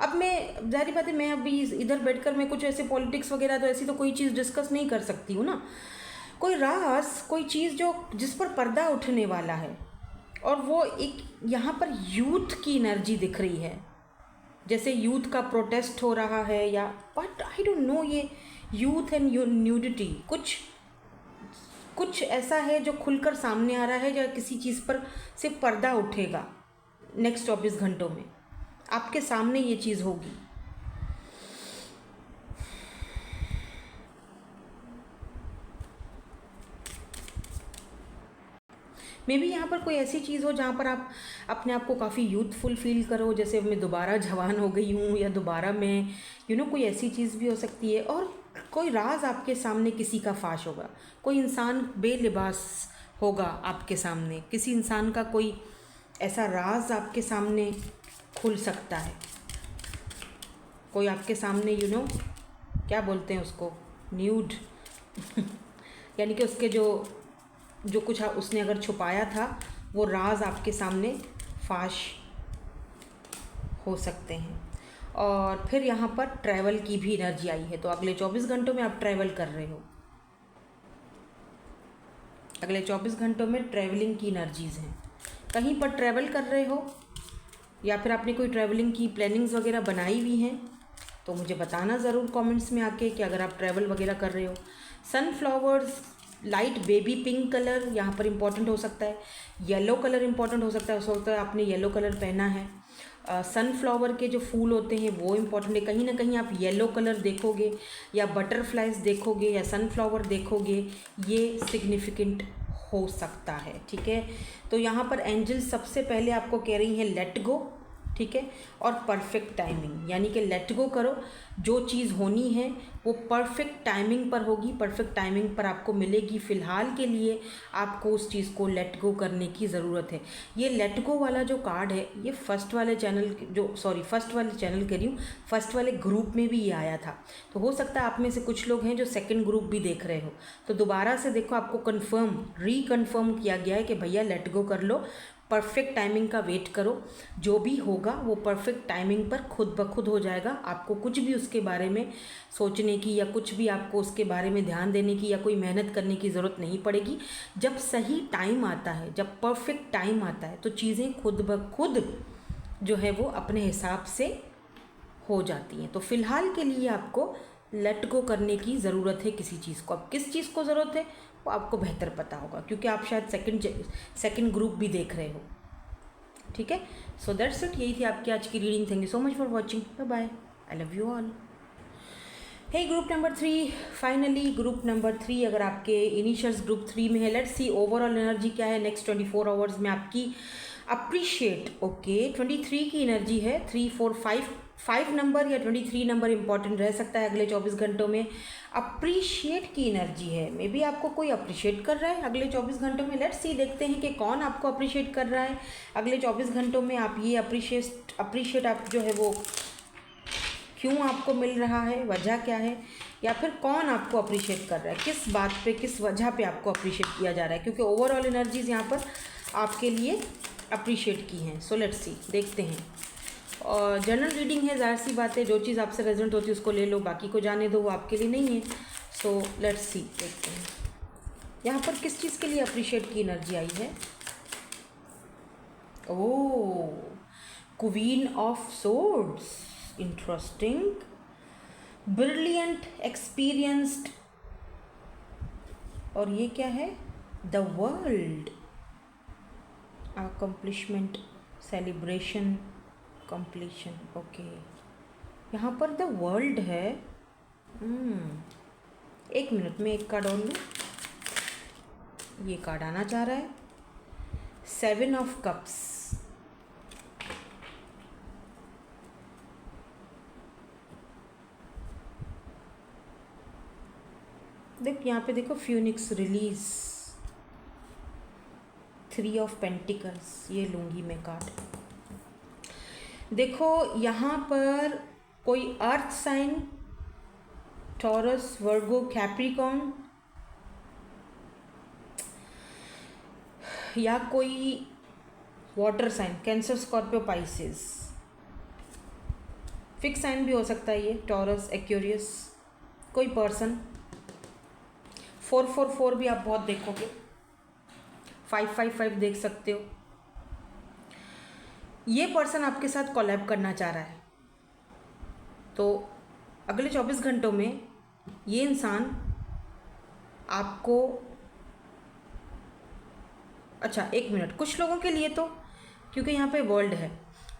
अब मैं जाहिर बात है, मैं अभी इधर बैठकर मैं कुछ ऐसे पॉलिटिक्स वगैरह तो ऐसी तो कोई चीज़ डिस्कस नहीं कर सकती हूँ ना। कोई राज, कोई चीज़ जो जिस पर पर्दा उठने वाला है, और वो एक यहाँ पर यूथ की एनर्जी दिख रही है, जैसे यूथ का प्रोटेस्ट हो रहा है, या बट आई डोंट नो ये यूथ एंड न्यूडिटी कुछ ऐसा है जो खुलकर सामने आ रहा है, या किसी चीज़ पर से पर्दा उठेगा नेक्स्ट 24 घंटों में, आपके सामने ये चीज़ होगी। मे बी यहाँ पर कोई ऐसी चीज़ हो जहाँ पर आप अपने आप को काफ़ी यूथफुल फील करो, जैसे मैं दोबारा जवान हो गई हूँ, या दोबारा मैं कोई ऐसी चीज़ भी हो सकती है। और कोई राज आपके सामने किसी का फाश होगा, कोई इंसान बेलिबास होगा आपके सामने, किसी इंसान का कोई ऐसा राज आपके सामने खुल सकता है। कोई आपके सामने क्या बोलते हैं उसको, न्यूड यानी कि उसके जो कुछ उसने अगर छुपाया था वो राज आपके सामने फाश हो सकते हैं। और फिर यहाँ पर ट्रैवल की भी एनर्जी आई है, तो अगले 24 घंटों में आप ट्रैवल कर रहे हो। अगले 24 घंटों में ट्रैवलिंग की एनर्जीज़ हैं, कहीं पर ट्रैवल कर रहे हो, या फिर आपने कोई ट्रैवलिंग की प्लानिंग्स वगैरह बनाई हुई हैं, तो मुझे बताना ज़रूर कमेंट्स में आके कि अगर आप ट्रैवल वगैरह कर रहे हो। Sunflowers, light baby pink colour यहाँ पर इम्पॉर्टेंट हो सकता है, येलो कलर इम्पॉर्टेंट हो सकता है, हो सकता है आपने येलो कलर पहना है। सनफ्लावर के जो फूल होते हैं वो इम्पॉर्टेंट है, कहीं ना कहीं आप येलो कलर देखोगे, या बटरफ्लाइज देखोगे, या सनफ्लावर देखोगे, ये सिग्निफिकेंट हो सकता है। ठीक है, तो यहाँ पर एंजल सबसे पहले आपको कह रही है लेट गो, ठीक है, और परफेक्ट टाइमिंग, यानी कि लेट गो करो, जो चीज़ होनी है वो परफेक्ट टाइमिंग पर होगी, परफेक्ट टाइमिंग पर आपको मिलेगी। फ़िलहाल के लिए आपको उस चीज़ को लेट गो करने की ज़रूरत है। ये लेट गो वाला जो कार्ड है, ये फर्स्ट वाले चैनल कह रही हूँ, फर्स्ट वाले ग्रुप में भी ये आया था। तो हो सकता है आप में से कुछ लोग हैं जो सेकेंड ग्रुप भी देख रहे हो, तो दोबारा से देखो, आपको रिकन्फर्म किया गया है कि भैया लेट गो कर लो, परफेक्ट टाइमिंग का वेट करो, जो भी होगा वो परफेक्ट टाइमिंग पर खुद ब खुद हो जाएगा। आपको कुछ भी उसके बारे में सोचने की, या कुछ भी आपको उसके बारे में ध्यान देने की, या कोई मेहनत करने की ज़रूरत नहीं पड़ेगी। जब सही टाइम आता है, जब परफेक्ट टाइम आता है, तो चीज़ें खुद ब खुद जो है वो अपने हिसाब से हो जाती हैं। तो फ़िलहाल के लिए आपको लेट गो करने की ज़रूरत है किसी चीज़ को। अब किस चीज़ को ज़रूरत है वो आपको बेहतर पता होगा, क्योंकि आप शायद सेकंड ग्रुप भी देख रहे हो। ठीक है, सो दैट्स इट, यही थी आपकी आज की reading. Thank you so much for watching, bye bye, I love you all. Hey group number 3, finally group number 3 अगर आपके इनिशियल्स ग्रुप 3 में है, लेट्स सी ओवरऑल एनर्जी क्या है नेक्स्ट 24 आवर्स में आपकी। अप्रिशिएट, ओके, 23 की एनर्जी है, 3 4 5 नंबर या 23 नंबर इंपॉर्टेंट रह सकता है अगले 24 घंटों में। अप्रिशिएट की एनर्जी है, मे बी आपको कोई अप्रिशिएट कर रहा है अगले 24 घंटों में। लेट्स सी, देखते हैं कि कौन आपको अप्रिशिएट कर रहा है अगले 24 घंटों में। आप ये अप्रिशिएट आप जो है वो क्यों आपको मिल रहा है, वजह क्या है, या फिर कौन आपको अप्रिशिएट कर रहा है, किस बात पे, किस वजह पे आपको अप्रिशिएट किया जा रहा है, क्योंकि ओवरऑल एनर्जीज यहाँ पर आपके लिए अप्रिशिएट की हैं। सो लेट्स सी, देखते हैं। और जनरल रीडिंग है, ज़ाहिर सी बात है, जो चीज़ आपसे रेजोनेट होती है उसको ले लो, बाकी को जाने दो, वो आपके लिए नहीं है। सो लेट्स सी, देखते हैं यहाँ पर किस चीज़ के लिए अप्रिशिएट की एनर्जी आई है। Oh, queen of swords, interesting, brilliant, experienced, और ये क्या है, the world, accomplishment, celebration, completion, okay. यहाँ पर द वर्ल्ड है। एक मिनट में एक कार्ड और लूँ। ये कार्ड आना चाह रहा है, 7 ऑफ कप्स। देख यहाँ पे देखो, फ्यूनिक्स रिलीज, 3 ऑफ पेंटिकल्स। ये लूँगी मैं कार्ड। देखो यहाँ पर कोई earth sign, Taurus, Virgo, Capricorn, या कोई water sign, Cancer, Scorpio, Pisces. Fix sign भी हो सकता है ये, टॉरस, एक्वेरियस। कोई पर्सन, 444 भी आप बहुत देखोगे, 555 देख सकते हो। ये पर्सन आपके साथ कोलैब करना चाह रहा है। तो अगले 24 घंटों में ये इंसान आपको, अच्छा एक मिनट, कुछ लोगों के लिए तो, क्योंकि यहाँ पे वर्ल्ड है,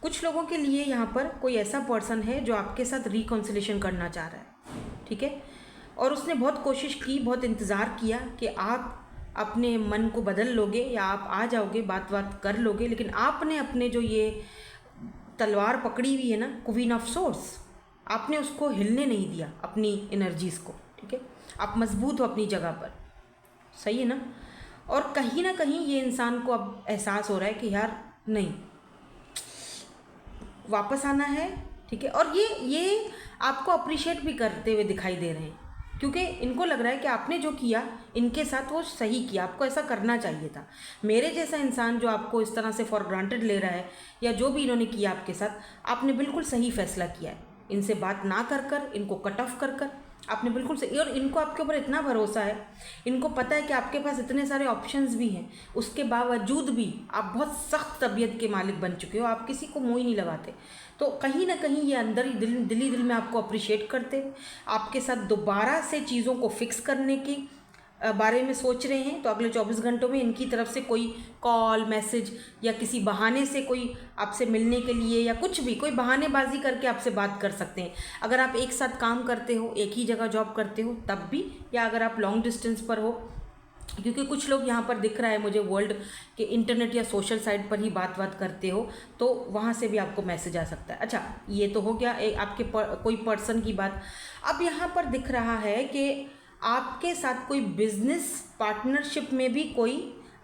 कुछ लोगों के लिए यहाँ पर कोई ऐसा पर्सन है जो आपके साथ रिकॉन्सिलेशन करना चाह रहा है, ठीक है। और उसने बहुत कोशिश की, बहुत इंतज़ार किया कि आप अपने मन को बदल लोगे या आप आ जाओगे, बात कर लोगे, लेकिन आपने अपने जो ये तलवार पकड़ी हुई है ना, क्वीन ऑफ सोर्स, आपने उसको हिलने नहीं दिया, अपनी एनर्जीज़ को, ठीक है। आप मजबूत हो अपनी जगह पर, सही है ना। और कहीं ना कहीं ये इंसान को अब एहसास हो रहा है कि यार नहीं, वापस आना है, ठीक है। और ये आपको अप्रिशिएट भी करते हुए दिखाई दे रहे हैं, क्योंकि इनको लग रहा है कि आपने जो किया इनके साथ वो सही किया, आपको ऐसा करना चाहिए था। मेरे जैसा इंसान जो आपको इस तरह से फॉर ग्रांटेड ले रहा है, या जो भी इन्होंने किया आपके साथ, आपने बिल्कुल सही फैसला किया है। इनसे बात ना कर इनको कट ऑफ कर आपने बिल्कुल सही। और इनको आपके ऊपर इतना भरोसा है, इनको पता है कि आपके पास इतने सारे ऑप्शंस भी हैं, उसके बावजूद भी आप बहुत सख्त तबीयत के मालिक बन चुके हो, आप किसी को मुँह ही नहीं लगाते। तो कहीं ना कहीं ये अंदर ही दिल में आपको अप्रिशिएट करते, आपके साथ दोबारा से चीज़ों को फिक्स करने की बारे में सोच रहे हैं। तो अगले 24 घंटों में इनकी तरफ से कोई कॉल, मैसेज या किसी बहाने से कोई आपसे मिलने के लिए, या कुछ भी, कोई बहानेबाजी करके आपसे बात कर सकते हैं। अगर आप एक साथ काम करते हो, एक ही जगह जॉब करते हो तब भी, या अगर आप लॉन्ग डिस्टेंस पर हो, क्योंकि कुछ लोग यहाँ पर दिख रहा है मुझे वर्ल्ड के इंटरनेट या सोशल साइट पर ही बात करते हो, तो वहाँ से भी आपको मैसेज आ सकता है। अच्छा, ये तो हो गया आपके कोई पर्सन की बात। अब यहाँ पर दिख रहा है कि आपके साथ कोई बिजनेस पार्टनरशिप में भी कोई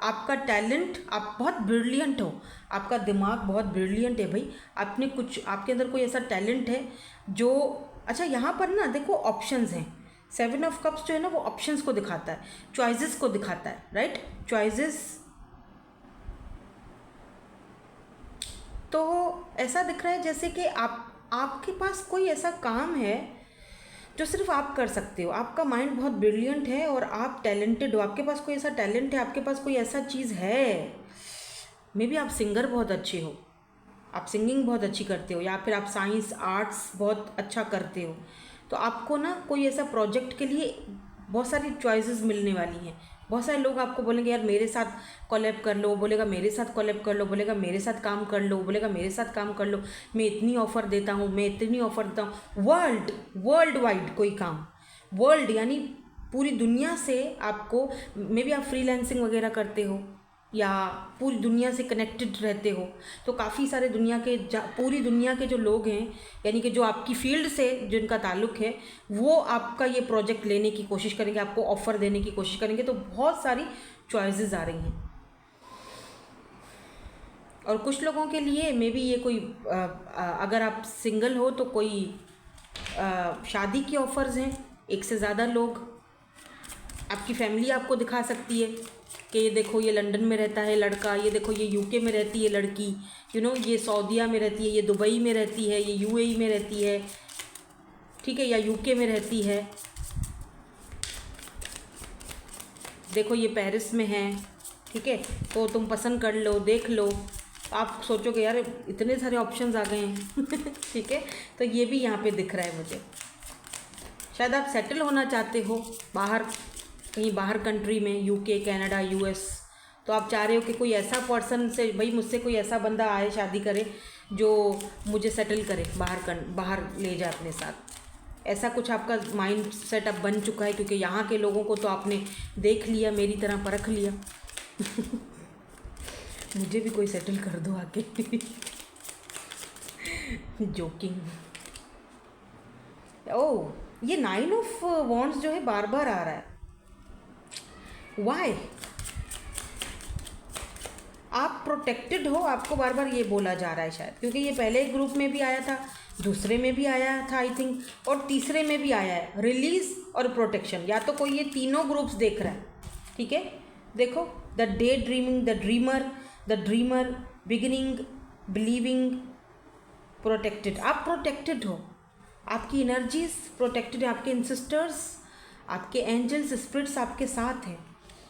आपका टैलेंट, आप बहुत ब्रिलियंट हो, आपका दिमाग बहुत ब्रिलियंट है भाई, आपने कुछ, आपके अंदर कोई ऐसा टैलेंट है जो, अच्छा यहाँ पर ना देखो ऑप्शंस हैं, 7 ऑफ कप्स जो है ना वो ऑप्शंस को दिखाता है, चॉइसेस को दिखाता है, राइट, चॉइसेस। तो ऐसा दिख रहा है जैसे कि आपके पास कोई ऐसा काम है जो सिर्फ आप कर सकते हो, आपका माइंड बहुत ब्रिलियंट है और आप टैलेंटेड हो, आपके पास कोई ऐसा टैलेंट है, आपके पास कोई ऐसा चीज़ है। मे बी आप सिंगर बहुत अच्छे हो, आप सिंगिंग बहुत अच्छी करते हो, या फिर आप साइंस आर्ट्स बहुत अच्छा करते हो। तो आपको ना कोई ऐसा प्रोजेक्ट के लिए बहुत सारी चॉइसेस मिलने वाली हैं। बहुत सारे लोग आपको बोलेंगे यार मेरे साथ कोलैब कर लो, बोलेगा मेरे साथ कोलैब कर लो, बोलेगा मेरे साथ काम कर लो, बोलेगा मेरे साथ काम कर लो, मैं इतनी ऑफ़र देता हूँ, मैं इतनी ऑफ़र देता हूँ। वर्ल्ड वाइड कोई काम, वर्ल्ड यानी पूरी दुनिया से आपको, मे बी आप फ्रीलांसिंग वगैरह करते हो या पूरी दुनिया से कनेक्टेड रहते हो, तो काफ़ी सारे पूरी दुनिया के जो लोग हैं, यानी कि जो आपकी फील्ड से जिनका ताल्लुक़ है, वो आपका ये प्रोजेक्ट लेने की कोशिश करेंगे, आपको ऑफ़र देने की कोशिश करेंगे। तो बहुत सारी चॉइसेस आ रही हैं। और कुछ लोगों के लिए मे बी ये कोई अगर आप सिंगल हो तो कोई शादी की ऑफ़र्स हैं, एक से ज़्यादा लोग, आपकी फैमिली आपको दिखा सकती है कि ये देखो ये लंदन में रहता है लड़का, ये देखो ये यूके में रहती है लड़की, ये सऊदीया में रहती है, ये दुबई में रहती है, ये यूएई में रहती है, ठीक है, या यूके में रहती है, देखो ये पेरिस में है, ठीक है। तो तुम पसंद कर लो, देख लो। आप सोचोगे यार इतने सारे ऑप्शंस आ गए हैं ठीक है। तो ये भी यहाँ पे दिख रहा है मुझे। शायद आप सेटल होना चाहते हो बाहर, कहीं बाहर कंट्री में, यूके, कनाडा, यूएस। तो आप चाह रहे हो कि कोई ऐसा पर्सन से, भाई मुझसे कोई ऐसा बंदा आए, शादी करे जो मुझे सेटल करे, बाहर ले जाए अपने साथ। ऐसा कुछ आपका माइंड सेट अब बन चुका है, क्योंकि यहाँ के लोगों को तो आपने देख लिया, मेरी तरह परख लिया। मुझे भी कोई सेटल कर दो आके। जोकिंग। ओह, ये 9 ऑफ वॉन्ड्स जो है बार बार आ रहा है। वाई? आप प्रोटेक्टेड हो, आपको बार बार ये बोला जा रहा है शायद, क्योंकि ये पहले ग्रुप में भी आया था, दूसरे में भी आया था आई थिंक, और तीसरे में भी आया है। रिलीज और प्रोटेक्शन, या तो कोई ये तीनों ग्रुप्स देख रहा है। ठीक है, देखो, the day dreaming, the dreamer, beginning, believing, protected. आप प्रोटेक्टेड हो, आपकी एनर्जीज प्रोटेक्टेड है, आपके इंसिस्टर्स, आपके एंजल्स, स्पिरिट्स आपके साथ हैं।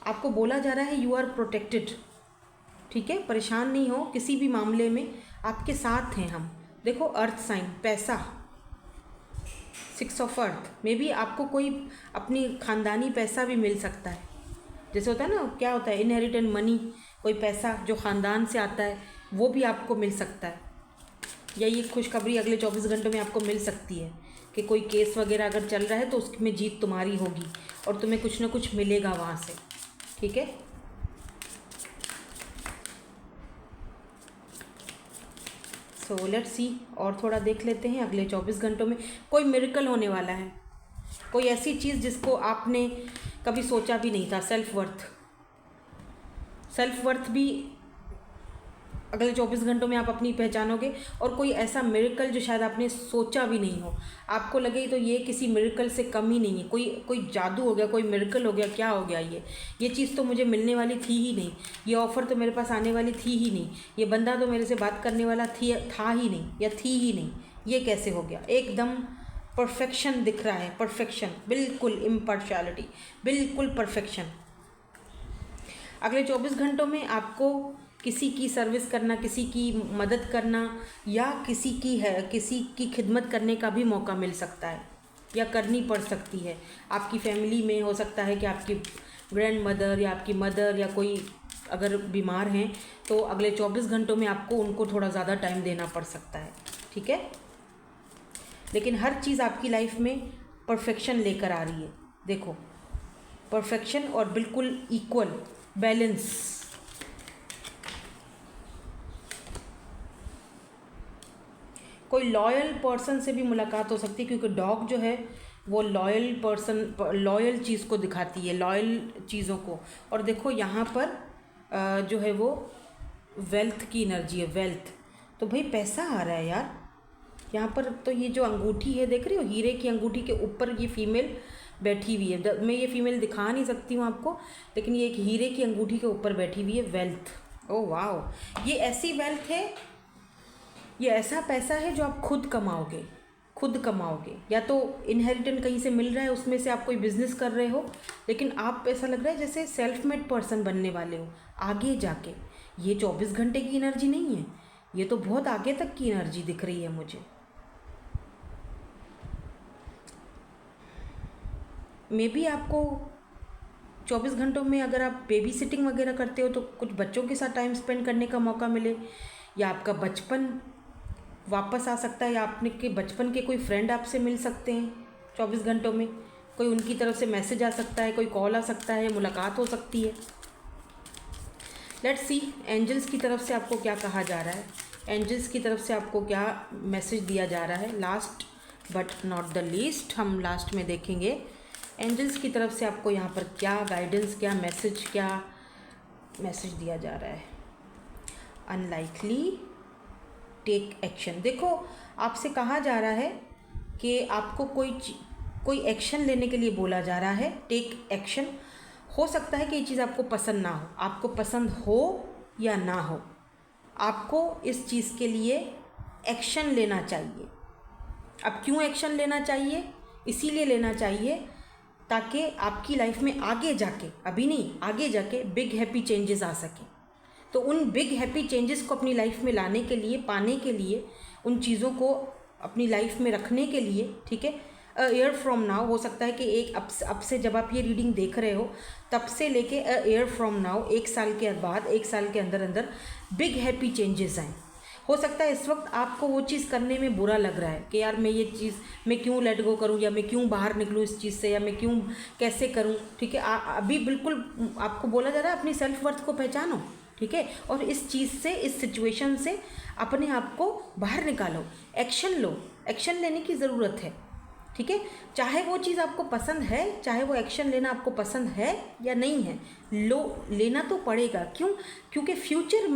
आपको बोला जा रहा है यू आर प्रोटेक्टेड। ठीक है, परेशान नहीं हो किसी भी मामले में, आपके साथ हैं हम। देखो, अर्थ साइन, पैसा, 6 ऑफ अर्थ में भी आपको कोई अपनी खानदानी पैसा भी मिल सकता है। जैसे होता है ना, क्या होता है, इनहेरिटेड मनी, कोई पैसा जो ख़ानदान से आता है वो भी आपको मिल सकता है। या ये खुशखबरी अगले 24 घंटों में आपको मिल सकती है कि कोई केस वगैरह अगर चल रहा है तो उसमें जीत तुम्हारी होगी और तुम्हें कुछ ना कुछ मिलेगा वहाँ से। ठीक है, सो लेट्स सी, और थोड़ा देख लेते हैं। अगले 24 घंटों में कोई मिरेकल होने वाला है, कोई ऐसी चीज़ जिसको आपने कभी सोचा भी नहीं था। सेल्फ वर्थ भी अगले 24 घंटों में आप अपनी पहचानोगे, और कोई ऐसा मिरेकल जो शायद आपने सोचा भी नहीं हो, आपको लगे तो ये किसी मिरेकल से कम ही नहीं है, कोई जादू हो गया, कोई मिरेकल हो गया, क्या हो गया, ये चीज़ तो मुझे मिलने वाली थी ही नहीं, ये ऑफ़र तो मेरे पास आने वाली थी ही नहीं, ये बंदा तो मेरे से बात करने वाला था ही नहीं या थी ही नहीं, ये कैसे हो गया। एकदम परफेक्शन दिख रहा है, परफेक्शन, बिल्कुल इम्पार्शियलिटी, बिल्कुल परफेक्शन। अगले 24 घंटों में आपको किसी की सर्विस करना, किसी की मदद करना, या किसी की खिदमत करने का भी मौका मिल सकता है, या करनी पड़ सकती है। आपकी फैमिली में हो सकता है कि आपकी ग्रैंड मदर या आपकी मदर या कोई अगर बीमार हैं तो अगले 24 घंटों में आपको उनको थोड़ा ज़्यादा टाइम देना पड़ सकता है। ठीक है, लेकिन हर चीज़ आपकी लाइफ में परफेक्शन लेकर आ रही है। देखो, परफेक्शन और बिल्कुल इक्वल बैलेंस। कोई लॉयल पर्सन से भी मुलाकात हो सकती है, क्योंकि डॉग जो है वो लॉयल चीज़ को दिखाती है, लॉयल चीज़ों को। और देखो यहाँ पर जो है वो वेल्थ की एनर्जी है, वेल्थ। तो भाई पैसा आ रहा है यार यहाँ पर। तो ये जो अंगूठी है, देख रही हो, हीरे की अंगूठी के ऊपर ये फीमेल बैठी हुई है। मैं ये फीमेल दिखा नहीं सकती हूँ आपको, लेकिन ये एक हीरे की अंगूठी के ऊपर बैठी हुई है, वेल्थ। ओह वाह, ये ऐसी वेल्थ है, ये ऐसा पैसा है जो आप खुद कमाओगे, या तो इनहेरिटेंट कहीं से मिल रहा है, उसमें से आप कोई बिजनेस कर रहे हो, लेकिन आप ऐसा लग रहा है जैसे सेल्फ मेड पर्सन बनने वाले हो आगे जाके। ये 24 घंटे की एनर्जी नहीं है, ये तो बहुत आगे तक की एनर्जी दिख रही है मुझे। मे बी आपको 24 घंटों में अगर आप बेबी सिटिंग वगैरह करते हो तो कुछ बच्चों के साथ टाइम स्पेंड करने का मौका मिले, या आपका बचपन वापस आ सकता है, या आपने के बचपन के कोई फ्रेंड आपसे मिल सकते हैं 24 घंटों में। कोई उनकी तरफ से मैसेज आ सकता है, कोई कॉल आ सकता है, मुलाकात हो सकती है। लेट्स सी एंजल्स की तरफ से आपको क्या कहा जा रहा है, एंजल्स की तरफ से आपको क्या मैसेज दिया जा रहा है। Last but not the least, हम लास्ट में देखेंगे एंजल्स की तरफ से आपको यहाँ पर क्या गाइडेंस, क्या मैसेज दिया जा रहा है। Unlikely take action. देखो, आपसे कहा जा रहा है कि आपको कोई एक्शन लेने के लिए बोला जा रहा है, टेक एक्शन। हो सकता है कि ये चीज़ आपको पसंद ना हो, आपको पसंद हो या ना हो, आपको इस चीज़ के लिए एक्शन लेना चाहिए। अब क्यों एक्शन लेना चाहिए? इसीलिए लेना चाहिए ताकि आपकी लाइफ में आगे जाके, अभी नहीं, आगे जाके बिग हैप्पी चेंजेस आ सकें। तो उन बिग हैप्पी चेंजेस को अपनी लाइफ में लाने के लिए, पाने के लिए, उन चीज़ों को अपनी लाइफ में रखने के लिए, ठीक है, अ ईयर फ्रॉम नाउ, हो सकता है कि अब से जब आप ये रीडिंग देख रहे हो तब से लेके अ ईयर फ्रॉम नाउ, 1 साल के बाद, 1 साल के अंदर अंदर बिग हैप्पी चेंजेस आएँ। हो सकता है इस वक्त आपको वो चीज़ करने में बुरा लग रहा है कि यार मैं ये चीज़ मैं क्यों लेट गो करूँ, या मैं क्यों बाहर निकलूँ इस चीज़ से, या मैं क्यों कैसे करूँ। ठीक है, अभी बिल्कुल आपको बोला जा रहा है अपनी सेल्फ वर्थ को पहचानो। ठीक है, और इस चीज़ से, इस सिचुएशन से अपने आप को बाहर निकालो, एक्शन लो। एक्शन लेने की ज़रूरत है। ठीक है, चाहे वो चीज़ आपको पसंद है, चाहे वो एक्शन लेना आपको पसंद है या नहीं है, लेना तो पड़ेगा। क्यों? क्योंकि फ्यूचर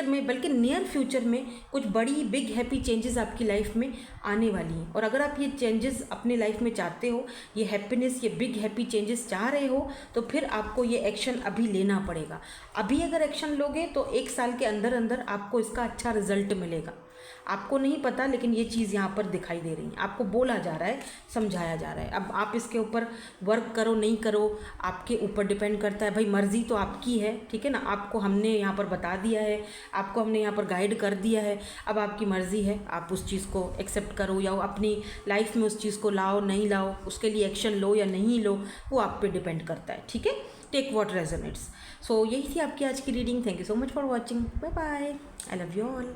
में बल्कि नियर फ्यूचर में कुछ बड़ी बिग हैप्पी चेंजेस आपकी लाइफ में आने वाली हैं। और अगर आप ये चेंजेस अपने लाइफ में चाहते हो, ये हैप्पीनेस, ये बिग हैप्पी चेंजेस चाह रहे हो, तो फिर आपको ये एक्शन अभी लेना पड़ेगा। अभी अगर एक्शन लोगे तो 1 साल के अंदर अंदर आपको इसका अच्छा रिजल्ट मिलेगा। आपको नहीं पता, लेकिन ये चीज़ यहाँ पर दिखाई दे रही है, आपको बोला जा रहा है, समझाया जा रहा है। अब आप इसके ऊपर वर्क करो नहीं करो, आपके ऊपर डिपेंड करता है। भाई मर्ज़ी तो आपकी है, ठीक है ना। आपको हमने यहाँ पर बता दिया है, आपको हमने यहाँ पर गाइड कर दिया है। अब आपकी मर्ज़ी है, आप उस चीज़ को एक्सेप्ट करो या अपनी लाइफ में उस चीज़ को लाओ नहीं लाओ, उसके लिए एक्शन लो या नहीं लो, वो आप पे डिपेंड करता है। ठीक है, टेक व्हाट रेजोनेट्स। सो यही थी आपकी आज की reading. Thank you so much for watching. Bye bye, I love you all.